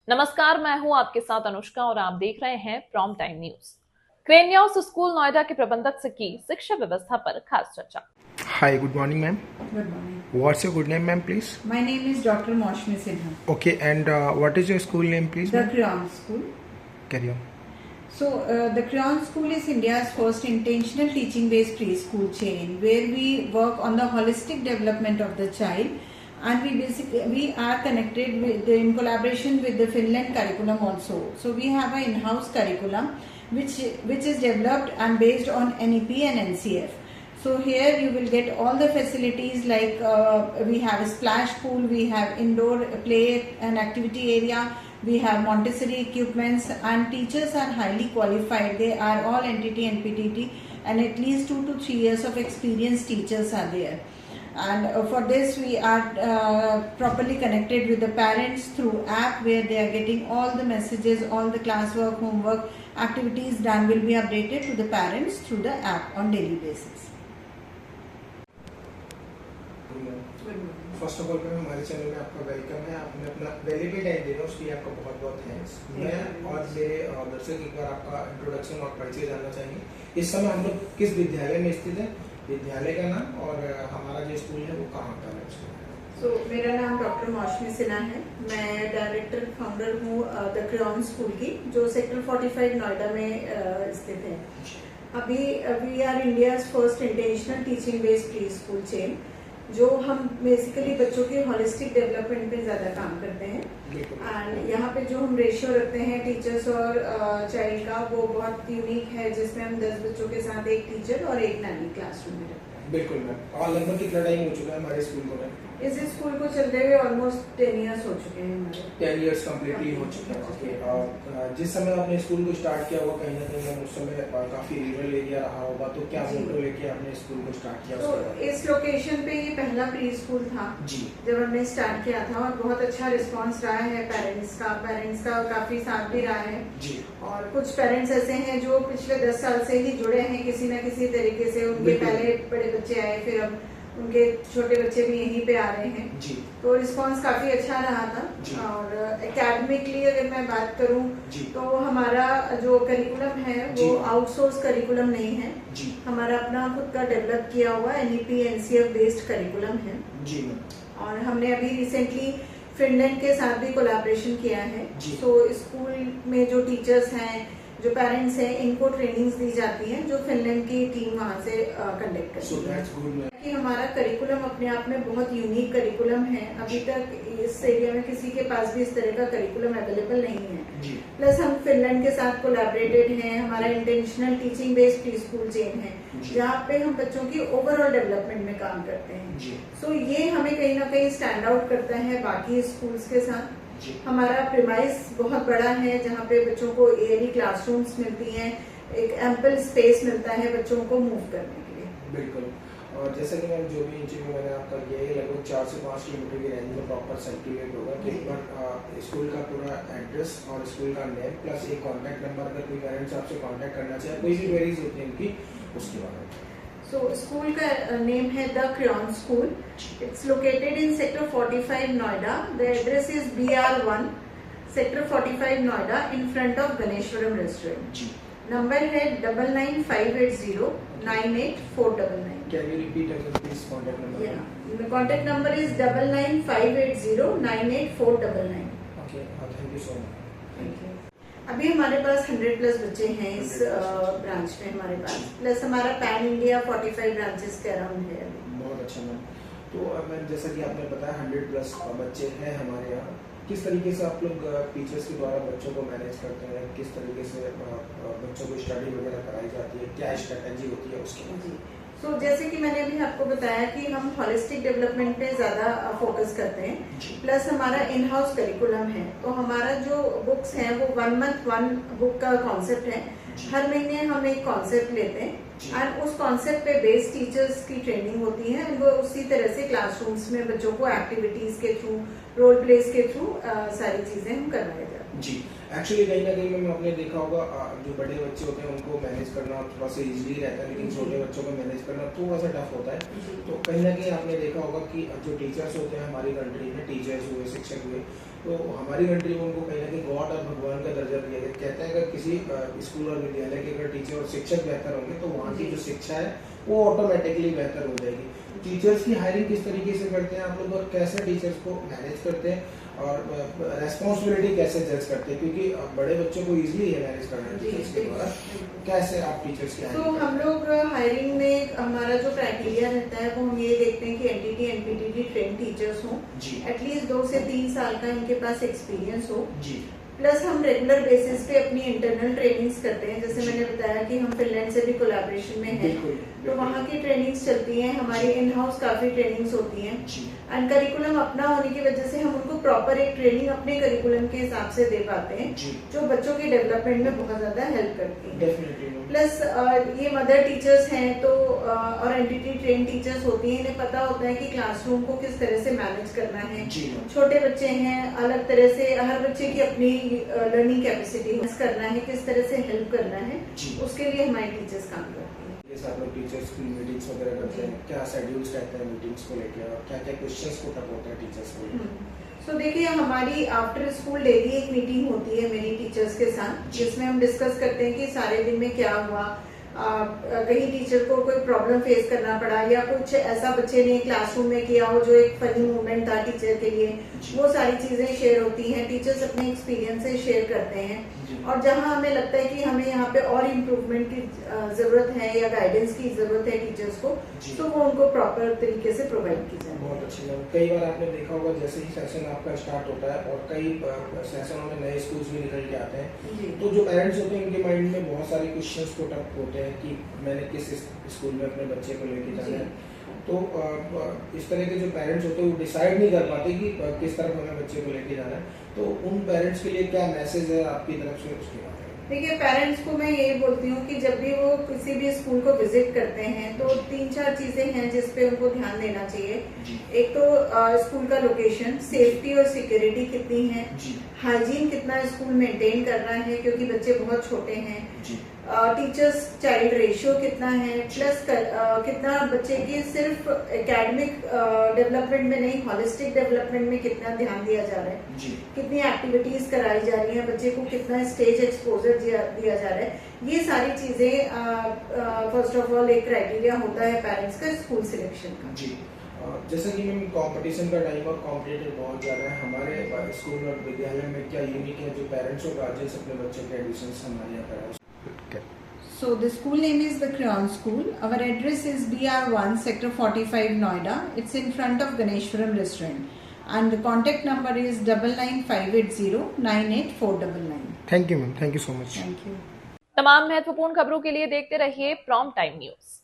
नमस्कार, मैं हूं आपके साथ अनुष्का और आप देख रहे हैं prom time news. Crayons school Noida के प्रबंधक से की शिक्षा व्यवस्था पर खास चर्चा। Hi, good morning, ma'am. Good morning. What's your good name, ma'am, please? My name is Dr. Maushmi Sinha. Okay, and what is your school name, please? The ma'am? Crayon School. Carry on. So, the Crayon School is India's first intentional teaching-based preschool chain, where we work on the holistic development of the child, and we are connected in collaboration with the Finland curriculum also. So, we have an in-house curriculum which is developed and based on NEP and NCF. So here you will get all the facilities like we have a splash pool, we have indoor play and activity area, we have Montessori equipments, and teachers are highly qualified. They are all NTT and PTT, and at least 2 to 3 years of experienced teachers are there. And for this we are properly connected with the parents through app, where they are getting all the messages, all the classwork, homework, activities done will be updated to the parents through the app on daily basis. First of all ma'am, हमारे channel में आपका welcome है। आपने अपना valuable time दे रहे हो, उसके लिए आपका बहुत बहुत थैंक्स। मैं और मेरे दर्शक एक बार आपका इंट्रोडक्शन और परिचय जानना चाहेंगे। इस समय हम लोग किस विद्यालय में स्थित है, विद्यालय का नाम और हमारा जो स्कूल है वो कहाँ पर है? मेरा नाम डॉक्टर मौशमी सिन्हा है। मैं डायरेक्टर फाउंडर हूँ द क्रेयॉन स्कूल की, जो सेक्टर 45 नोएडा में स्थित है। अभी we are India's first intentional teaching based pre school chain, जो हम बेसिकली बच्चों के होलिस्टिक डेवलपमेंट पे ज़्यादा काम करते हैं। एंड यहाँ पे जो हम रेशियो रखते हैं टीचर्स और चाइल्ड का, वो बहुत यूनिक है, जिसमें हम 10 बच्चों के साथ एक टीचर और एक नैनी क्लासरूम में रखते हैं। बिल्कुल मैम। और लगभग कितना टाइम हो चुका है हमारे स्कूल को? इस स्कूल को चलते हुए ऑलमोस्ट 10 इयर्स हो चुके हैं हमारे। 10 इयर्स कम्प्लीटली हो चुके हैं। और जिस समय आपने स्कूल को स्टार्ट किया हुआ, कहीं ना कहीं उस समय काफी रूरल एरिया रहा होगा, तो क्या मोटो लेके आपने स्कूल को स्टार्ट किया? तो इस लोकेशन पे ये पहला प्री स्कूल था जी, जब हमने स्टार्ट किया था, और बहुत अच्छा रिस्पांस रहा है पेरेंट्स का काफी साथ भी रहा है जी। और कुछ पेरेंट्स ऐसे हैं जो पिछले 10 साल से ही जुड़े हैं किसी न किसी तरीके से। उनके पहले बड़े बच्चे आए, फिर अब उनके छोटे बच्चे भी यहीं पे आ रहे हैं जी। तो रिस्पांस काफी अच्छा रहा था। और एकेडमिकली अगर मैं बात करूं तो हमारा जो करिकुलम है वो आउटसोर्स करिकुलम नहीं है जी। हमारा अपना खुद का डेवलप किया हुआ NEP NCF बेस्ड करिकुलम है जी। और हमने अभी रिसेंटली फिनलैंड के साथ भी कोलैबोरेशन किया है। तो स्कूल में जो टीचर्स हैं, जो पेरेंट्स हैं, इनको ट्रेनिंग्स दी जाती हैं, जो फिनलैंड की टीम वहाँ से कंडक्ट करती है। कि हमारा करिकुलम अपने आप में बहुत यूनिक करिकुलम है। अभी तक इस एरिया में किसी के पास भी इस तरह का करिकुलम अवेलेबल नहीं है। प्लस हम फिनलैंड के साथ कोलैबोरेटेड हैं। हमारा intentional teaching based pre school chain है, जहाँ पे हम बच्चों की ओवरऑल डेवलपमेंट में काम करते हैं। सो ये हमें कहीं ना कहीं स्टैंड आउट करता है बाकी स्कूल्स के साथ। हमारा प्रीमाइस बहुत बड़ा है, जहाँ पे बच्चों को एयरी क्लासरूम्स मिलती हैं, एक एम्पल स्पेस मिलता है बच्चों को मूव करने के लिए। बिल्कुल। और जैसे कि मैम जो भी इंटरव्यू मैंने आपका किया है, लगभग 4 से 5 किलोमीटर की रेंज में प्रॉपर सर्कुलेट होगा। तो एक बार स्कूल का पूरा एड्रेस और स्कूल का नेम प्लस एक कॉन्टैक्ट नंबर, अगर कोई पेरेंट्स आपसे कॉन्टैक्ट करना चाहे, कोई भी क्वेरीज होती है उनकी, उसके बारे में। So स्कूल का नेम है the crayon school. It's located in sector 45 Noida. The address is BR1 sector 45 Noida, in front of Ganeshwaram restaurant. Number है 9958098499। Can you repeat again please contact number? Yeah, the contact number is 9958098499। Okay, thank you so much. Thank you। अभी हमारे पास 100+ बच्चे हैं इस branch में हमारे पास, plus हमारा pan India 45 branches के अराउंड है। बहुत अच्छा मैम। तो मैम जैसा कि आपने बताया 100+ बच्चे हैं हमारे यहाँ, किस तरीके से आप लोग टीचर्स के द्वारा बच्चों को मैनेज करते हैं, किस तरीके से बच्चों को स्टडी वगैरह कराई जाती है, क्या स्ट्रेटेजी होती है उसके लिए? तो जैसे कि मैंने अभी आपको बताया कि हम होलिस्टिक डेवलपमेंट पे ज्यादा फोकस करते हैं, प्लस हमारा इन हाउस करिकुलम है। तो हमारा जो बुक्स हैं वो 1 month 1 बुक का कॉन्सेप्ट है। हर महीने हम एक कॉन्सेप्ट लेते हैं और उस कॉन्सेप्ट पे बेस्ड टीचर्स की ट्रेनिंग होती है। वो उसी तरह से क्लासरूम्स में बच्चों को एक्टिविटीज के थ्रू, रोल प्लेस के थ्रू सारी चीजें हम करवाए जाते हैं जी। एक्चुअली कहीं ना कहीं मैम आपने देखा होगा, जो बड़े बच्चे होते हैं उनको मैनेज करना थोड़ा सा इजीली रहता है, लेकिन छोटे बच्चों को मैनेज करना थोड़ा सा टफ होता है। तो कहीं ना कहीं आपने देखा होगा कि जो टीचर्स होते हैं हमारी कंट्री में, टीचर्स हुए, शिक्षक हुए, तो हमारी कंट्री में उनको कहीं ना कहीं ऑर्डर दिया गया। कहते हैं अगर किसी स्कूल और विद्यालय के अगर टीचर और शिक्षक बेहतर होंगे तो वहाँ की जो शिक्षा है वो ऑटोमेटिकली बेहतर हो जाएगी। टीचर्स की हायरिंग किस तरीके से करते हैं आप लोग और कैसे टीचर्स को मैनेज करते हैं और रेस्पॉन्सिबिलिटी कैसे जज करते हैं, क्योंकि बड़े बच्चों को इजीली है मैनेज करना है टीचर्स के द्वारा, कैसे आप टीचर्स की तो हम लोग हायरिंग में हमारा जो क्राइटेरिया रहता है वो हम ये देखते हैं कि एनटीटी एनपीटीटी ट्रेन टीचर्स हो, एटलीस्ट 2 से 3 साल का इनके पास एक्सपीरियंस हो जी। प्लस हम रेगुलर बेसिस पे अपनी इंटरनल ट्रेनिंग्स करते हैं, जैसे मैंने बताया कि हम फिनलैंड से भी कोलैबोरेशन में हैं, तो वहाँ की ट्रेनिंग्स चलती हैं, हमारी इन हाउस काफी ट्रेनिंग्स होती हैं एंड करिकुलम अपना होने की वजह से हम उनको प्रॉपर एक ट्रेनिंग अपने करिकुलम के हिसाब से दे पाते हैं जो बच्चों के डेवलपमेंट में बहुत ज्यादा हेल्प करती है। प्लस ये मदर टीचर्स हैं तो और एनटीटी ट्रेन टीचर्स होती हैं, इन्हें पता होता है कि क्लासरूम को किस तरह से मैनेज करना है। छोटे बच्चे हैं, अलग तरह से हर बच्चे की अपनी लर्निंग कैपेसिटी करना है, किस तरह से हेल्प करना है, उसके लिए हमारे टीचर्स काम करते हैं। जैसे आप लोग टीचर्स की मीटिंग्स वगैरह करते हैं, क्या शेड्यूल्स रहते हैं मीटिंग्स को लेकर और क्या क्या क्वेश्चंस को तक होता है टीचर्स को? सो देखिए, हमारी आफ्टर स्कूल डेली एक मीटिंग होती है मेरी टीचर्स के साथ, जिसमें हम डिस्कस करते हैं कि सारे दिन में क्या हुआ, कहीं टीचर को कोई प्रॉब्लम फेस करना पड़ा या कुछ ऐसा बच्चे ने क्लासरूम में किया हो जो एक फनी मोमेंट था टीचर के लिए, वो सारी चीजें शेयर होती हैं। टीचर्स अपने एक्सपीरियंस से शेयर करते हैं और जहां हमें लगता है कि हमें यहाँ पे और इम्प्रूवमेंट की जरूरत है या गाइडेंस की जरूरत है टीचर्स को, तो वो उनको प्रॉपर तरीके से प्रोवाइड की जाए। बहुत अच्छी बात। कई बार आपने देखा होगा जैसे ही सेशन आपका स्टार्ट होता है और कई सेशनों में नए स्कूल्स भी निकल के आते हैं, तो जो पेरेंट्स होते हैं उनके माइंड में बहुत सारे क्वेश्चंस पुट अप होते हैं कि मैंने किस स्कूल में अपने बच्चे को लेके जाना है। तो इस तरह के जो पेरेंट्स होते हैं वो डिसाइड नहीं कर पाते कि किस तरफ हमें बच्चे को लेके जाना है, तो उन पेरेंट्स के लिए क्या मैसेज है आपकी तरफ से उसके बारे में? देखिए, पेरेंट्स को मैं यही बोलती हूँ कि जब भी वो किसी भी स्कूल को विजिट करते हैं तो 3-4 चीजें हैं जिस पे उनको ध्यान देना चाहिए। एक तो स्कूल का लोकेशन, सेफ्टी और सिक्योरिटी कितनी है, हाइजीन कितना स्कूल मेंटेन कर रहा है क्योंकि बच्चे बहुत छोटे हैं, टीचर्स चाइल्ड रेशियो कितना है, प्लस कितना बच्चे की सिर्फ एकेडमिक डेवलपमेंट में नहीं हॉलिस्टिक डेवलपमेंट में कितना ध्यान दिया जा रहा है, कितनी एक्टिविटीज कराई जा रही हैं, बच्चे को कितना स्टेज एक्सपोजर दिया जा रहा है। ये सारी चीजें फर्स्ट ऑफ ऑल एक क्राइटेरिया होता है पेरेंट्स का स्कूल सिलेक्शन का। जी, जैसे कि मैम कंपटीशन का टाइम और कॉम्पिटिटिव बहुत ज़्यादा है, हमारे स्कूल और विद्यालय में क्या यूनिक है जो पेरेंट्स और गार्जियंस अपने बच्चों के एडमिशन हमारे यहाँ कराए? So the school name is the Crayon School. Our address is BR1 Sector 45 Noida. It's in front of Ganeshwaram Restaurant. And the contact number is 9958098499. Thank you ma'am, thank you so much. Thank you. तमाम महत्वपूर्ण खबरों के लिए देखते रहिए prompt time news.